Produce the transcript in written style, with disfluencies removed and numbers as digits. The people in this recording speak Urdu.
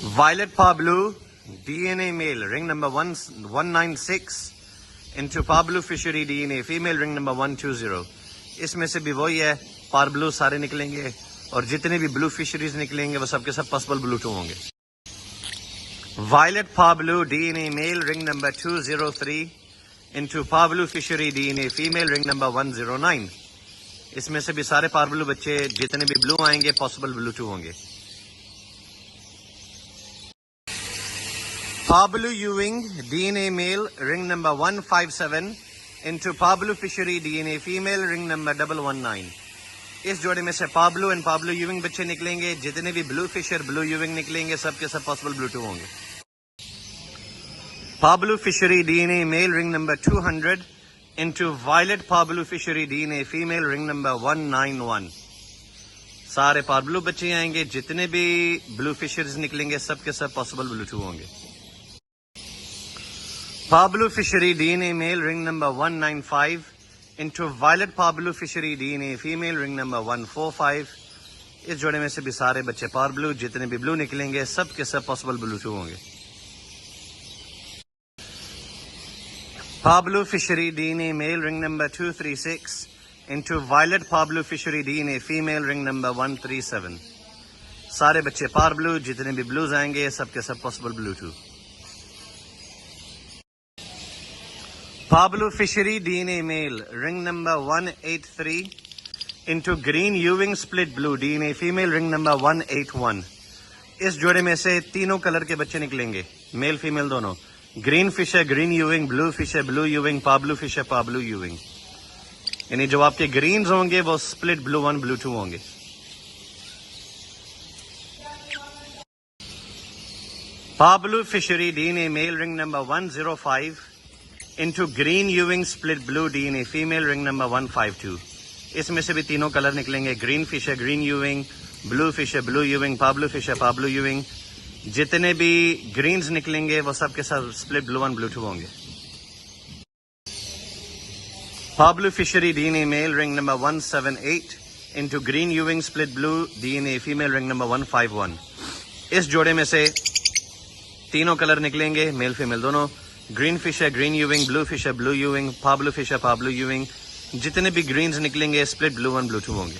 Violet Pablo, DNA male, ring number 196 into Pablo Fishery DNA female, ring number 120. اس میں سے بھی وہی ہے، پار بلو سارے نکلیں گے اور جتنے بھی بلو فشریز نکلیں گے وہ سب کے سب پاسبل بلو 2 ہوں گے. Violet Pablo DNA male, ring number 203 into Pablo Fishery DNA female, ring number 109. اس میں سے بھی سارے پار بلو بچے جتنے بھی بلو آئیں گے پاسبل بلو 2 ہوں گے. Pablo Ewing DNA male, ring number 157 into Pablo Fishery DNA female, ring number 119. اس جوڑے میں سے پابلو اینڈ پابلو یوونگ بچے نکلیں گے، جتنے بھی بلو فشر بلو یوونگ نکلیں گے سب کے سب پاسبل بلو 2 ہوں گے. Pablo Fishery DNA male, ring number 200 into Violet Pablo Fishery DNA female, ring number 191. سارے پار بلو بچے آئیں گے، جتنے بھی بلو فشرز نکلیں گے سب کے سب پاسبل بلو 2 ہوں گے. Pablo Fishery DNA male, ring number 195 into Violet Pablo Fishery DNA female, ring number 145. اس جوڑے میں سے بھی سارے بچے پار بلو جتنے بھی بلو نکلیں گے سب کے سب پاسبل بلو 2 ہوں گے. Pablo Fishery DNA male, ring number 236 into Violet Pablo Fishery DNA female, ring number 137. سارے بچے پار بلو جتنے بھی بلوز آئیں گے سب کے سب پاسبل بلو 2. Pablo Fishery DNA male, ring number 183 into Green Ewing split blue DNA female, ring number 181. اس جوڑے میں سے تینوں کلر کے بچے نکلیں گے، میل فیمیل دونوں. گرین فش ہے گرین یوونگ، بلو فش ہے بلو یوونگ، پابلو فش ہے پابلو یوونگ. یعنی جو آپ کے گرینز ہوں گے وہ سپلٹ بلو 1 بلو 2 ہوں گے. Pablo Fishery DNA male, ring number 105 into Green Ewing split blue DNA female, ring number 152. اس میں سے بھی تینوں کلر نکلیں گے، گرین فش ہے گرین یوونگ، بلو فش ہے بلو یوونگ، پابلو فش ہے پابلو یوونگ. جتنے بھی گرینز نکلیں گے وہ سب کے سب سپلٹ بلو 1 بلو 2 ہوں گے. Pablo Fishery DNA male, ring number 178 into Green Ewing split blue DNA female, ring number 151. اس جوڑے میں سے تینوں کلر نکلیں گے، میل فیمیل دونوں. گرین فش ہے گرین یوونگ، بلو فش ہے بلو یوونگ، پابلو فش ہے پابلو یوونگ. جتنے بھی گرینز نکلیں گے سپلٹ بلو 1 بلو 2 ہوں گے.